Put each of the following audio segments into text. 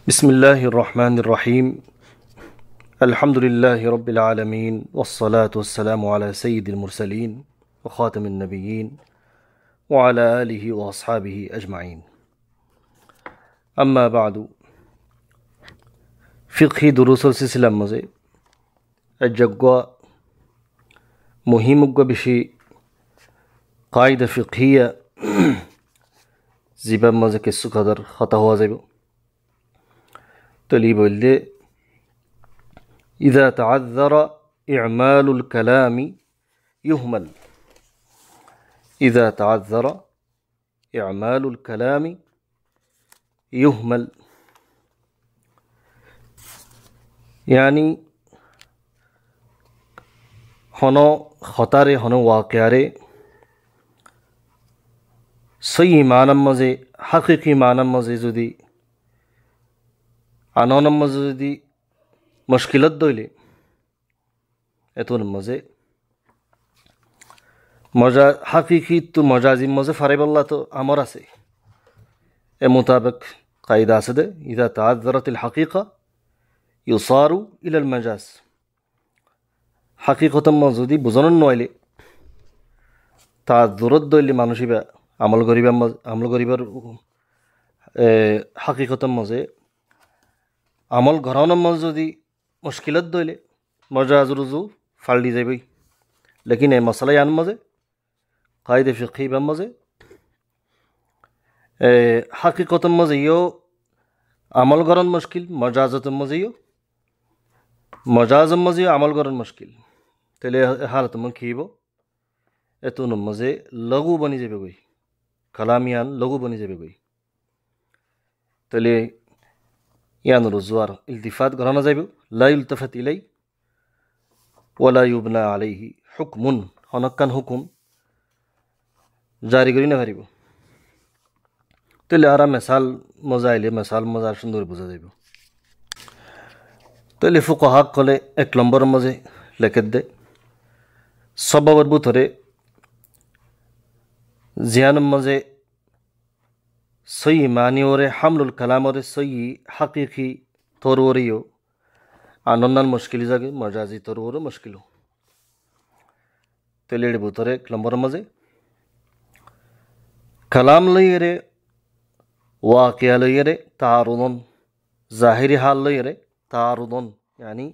बिस्मिल्लाहिर रहमानिर रहीम अल्हम्दुलिल्लाहि रब्बिल आलमीन वस्सलातु वस्सलामु अला सय्यिदिल मुरसलीन व खातमिन नबिय्यीन व अला आलिहि व अस्हाबिहि अजमाइन अम्मा बादु फिक़ही दुरूसुल सिलसिला मज़े अज्जग्वा मुहिमुग्वा बिशी कायदा फ़िक़हिया ज़िबा मज़े के सुखदर ख़ता हुआ ज़िबो तली बोले इज़ा तअज़्ज़रा इअमालुल कलामी युहमल इज़ा तअज़्ज़रा इअमालुल कलामी युहमल यानी हनो खतारे हनो वाक़यारे सही मानम मज़े हक़ीक़ी मानम मज़े जुदी आनोनम मज़े जुदी मुश्किलत दोइले एतुन मज़े मजा हक़ीक़ी तो मजाजी मज़े फ़रेबल्ला तो अमर आसे ए मुताबिक कायदा से दे इज़ा तअज़्ज़रतिल हक़ीक़ा युसारु इलल मजाज हक़ीक़तम मज़ुदी बुझानन नइले तअज़्ज़ुरत दोइले मानुषिबा আমল করিবার হাকিকতম মজে আমল ঘরানোর মজে যদি মুশকিলত দইলে মজা আজরুজু ফাল্লি যাইবই লেকিন এই মশলাই আন মজে কায়দে ফিকহি বা মজে হাকিকতম মজে ইও আমল গরন মুশকিল মজাজতম মজে ইও মজাজম মজে আমল গরন মুশকিল তেলে হালত মন খিব এতুন মজে লঘু বনি যাবে গই कलामियान लघु बनी जाबे गई तले यान रुजुआर इल्तिफात कराना जाबे ला युल्तफत इलै वला युबना अलैहि हुक्मुन हनक्कान हुकुम जारी करी ना पारिब तले आरा मिसाल मजाइले मिसाल मजार सुंदर बुझा जाबे तले फुकाहा कले एक नम्बर मजे लेखत दे सबबर बुथरे जियान मजे सही मानी और हमलुल कलाम और सही हकीकी तौर और यो आनंदन मुश्किल जागे मजाजी तौर और मुश्किल हो तेलेड बुतरे नंबर मजे कलाम लयरे वाक़या लयरे तारुदन ज़ाहिरी हाल लयरे तारुदन यानी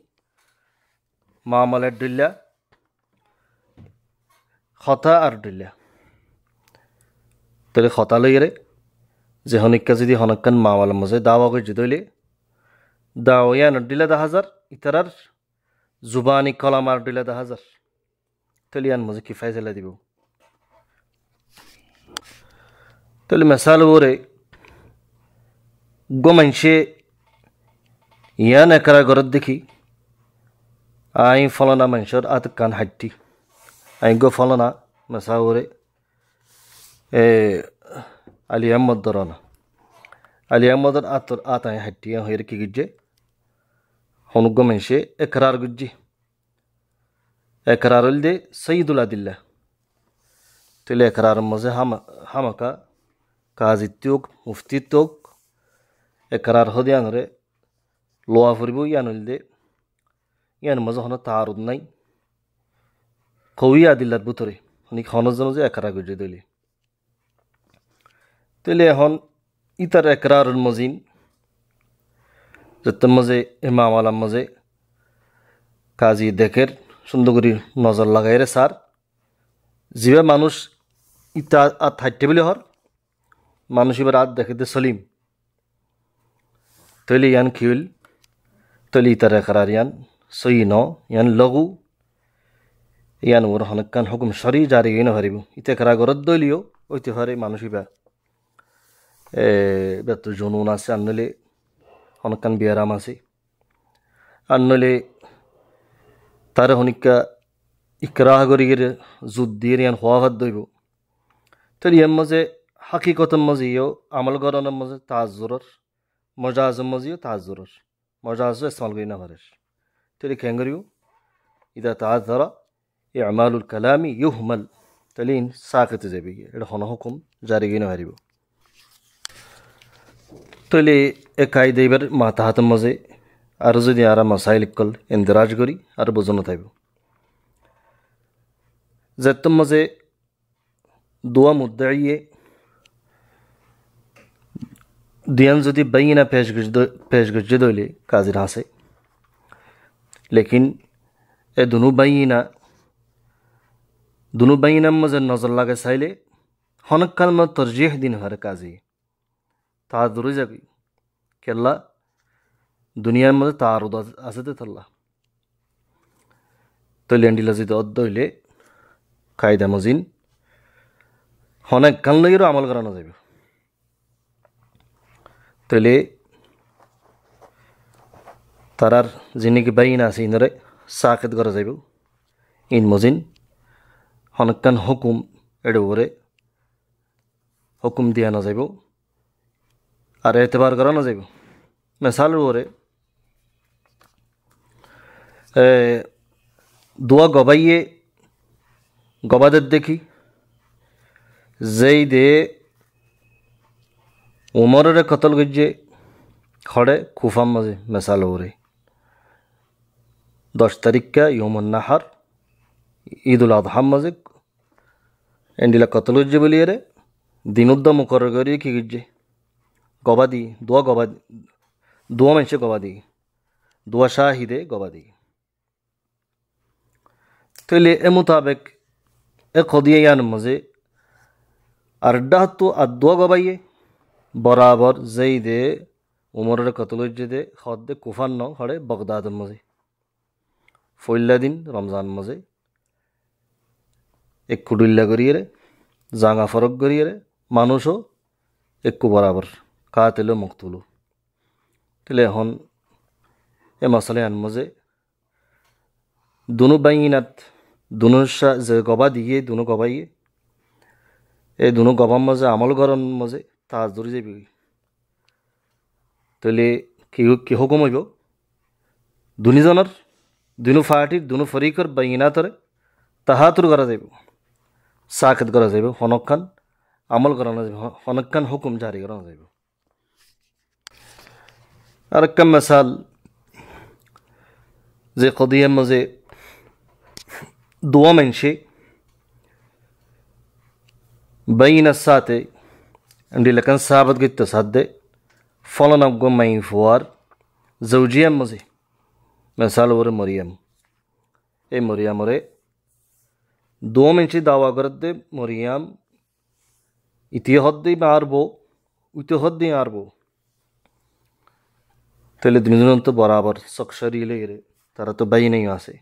मामला डिल्ला खता और डिल्ला तेरे खता लयरे जे हनिक्का जदि हनक्कान मामला मजे दावा को जिदोले दावया नडिला 10,000 इतरार जुबानी कलाम आर डिला 10,000 तलियान मजे किफायत ला दिबो तले मिसाल ओरे गो मनशे या नकरा गरद देखी आई फलाना मनशर आत कान हट्टी आई गो फलाना मिसाल ओरे Ali Ahmad Dorana Ali Ahmad atur ata hatti hoyre ki gijje honuggo menshe ikrar gujji ikrar ulde sayyidul adilla tele ikrar maze hamaka kazityok muftitok ikrar hodiyanre loa furibu yanulde yan maze hono taarud nai qawi adillar butore honik hono jono je ikrar gujje dole तेले हन इतर एकरारुल मजीन जत्त मजे इमाम आलम मजे काजी देखेर सुंदगुरी नजर लगाइरे सार जिबे मानुष इता आत हाइटे बिले हर मानुष इबर आत देखेते सलीम तेले यान खिल तेले इतर एकरार यान सही न यान लघु यान वर हनक्कान हुकुम शरी जारी गइना हरिबो इते एकरा गरद दलियो ओइते हरे मानुष इबा बेतो जुनून आसे अन्नले हनक्कान बियाराम आसे अन्नले तारे हनिक्का इकराह करिगिर जुद्दिर यान हवाफत दइबो तरि यम मजे हकीकतम मजे यो अमल गरन मजे ताज्जुरर मजाज मजे यो ताज्जुरर मजाज इस्तेमाल गइना हरेस तरि केंगरियो इदा ताअज़्ज़रा इअमालुल कलामी युहमल तलिन साकित जेबि एड हन हुकुम जारी गइना हरिबो তৈলে এ কায়দা এবার মাথা হাতের মাঝে আর যদি আরা মাসাইল কল ইন্দিরাজ করি আর বোঝানো থাকবে যেতম মাঝে দোয়া মুদ্দাইয়ে দিয়ান যদি বাইনা পেশগজ দইলে কাজির হাসে লেকিন এ দুনু বাইনার মাঝে নজর লাগে চাইলে হনক কালমা তরজিহ দিন হরে কাজী তা দূরে যাবি কেল্লা দুনিয়ার মধ্যে তার আছে তো তাল্লা তৈলে এন্ডিলা যদি অদ্দ হইলে কায়দা মজিন হনেক কান লগেরও আমল করানো যাবে তৈলে তারার যিনি বাইন আছে ইনরে সাকেত করা যাইব ইন মজিন হনকান হুকুম এর উপরে হুকুম দিয়া না যাইব আর এতেবার করা না যাইব মেসালের উপরে দোয়া গবাইয়ে গবাদের দেখি যেই দে উমরের কতল গজ্জে খড়ে খুফাম মাঝে মেসাল ওরে 10 তারিখা ইয়মুন নাহার ঈদুল আজহা মাঝে এন্ডিলা কতল গজ্জে বলিয়ে রে দিনুদ্দ মুকরর করিয়ে কি গজ্জে গবাদি দোয়া মানুষে গবাদি দোয়া শাহিদে গবাদি তৈলে এ মোতাবেক এ খদিয়ে ইয়ান মাঝে আর ডাহতো আর দোয়া গবাইয়ে বরাবর যেই দে উমরের কতলজ্জে দে খদ দে কুফান ন হড়ে বগদাদের মাঝে ফইল্লা দিন রমজান মাঝে একটু ডুল্লা করিয়ে রে জাঙা ফরক করিয়ে রে মানুষও একটু বরাবর কাতেলো মুক্তুলো তাহলে এখন এ মশালে আন মাঝে দুনো বাইনাত দুনো যে গবা দিয়ে দুনো গবাইয়ে এই দুনো গবার মাঝে আমল গরম মাঝে তাজ ধরে যাবি তাহলে কি হুকুম হইব দুনিজনের দুনো পার্টির দুনো ফরিকর বাইনাতরে তাহাতুর করা যাইব সাকেত করা যাইব হনকান আমল করানো যাইব হনকান হুকুম জারি করানো যাইব আর একটা মিসাল যে কদিয়ার মাঝে দোয়া মানুষে বাইনার সাথে এন্ডিলাকান সাহাবত গিত সাদে ফলন আবগো মাই ফুয়ার জৌজিয়াম মাঝে মিসাল ওরে মরিয়াম এই মরিয়ামরে দোয়া মানুষে দাওয়া করতে মরিয়াম ইতিহদ্দি মারবো ইতিহদ্দি মারবো তাহলে দুজন তো বরাবর সকসরি রে তারা তো বাই নেই আছে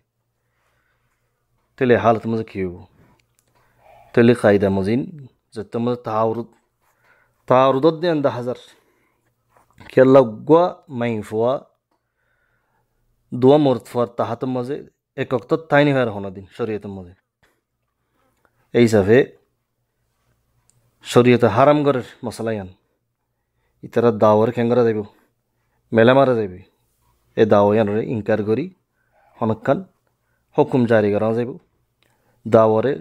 তাহলে হালত মাঝে কি হইব তাহলে কায়দা মজিন যেতে মাঝে তাওরুদ দিয়ে আন্দা হাজার কেল্লা গুয়া মাই ফুয়া দোয়া মরত ফুয়ার তাহাতের মাঝে এক অক্ত তাইনি হয় হনা দিন শরীয়তের মাঝে এই হিসাবে শরীয়তে হারাম ঘরের মশলাইয়ান ইতারা দাওয়ার খেঙ্গরা যাইব মেলা মারা যাইবে এ দাওয়ারে ইনকার করি হনকান হুকুম জারি করা যাইব দাওয়ারে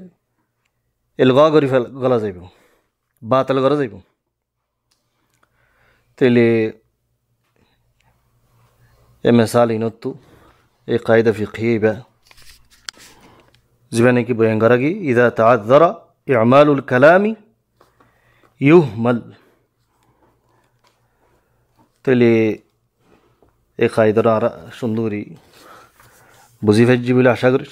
এলগা করি গলা যাইব বাতিল করা যাইব তাইলে এ মিসাল ইনত্তু এ কায়দা ফিকহিয়া জীবনে কি বয়ান করা কি ইদা তাআযযারা ইমালুল কালামি ইউহমাল তাইলে এই কায়দাটা আর সুন্দরী বুঝি ফেজি বলে আশা করি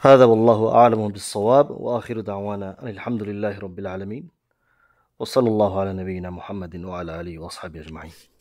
هذا والله أعلم بالصواب وآخر دعوانا أن الحمد لله رب العالمين وصلى الله على نبينا محمد وعلى آله وأصحابه أجمعين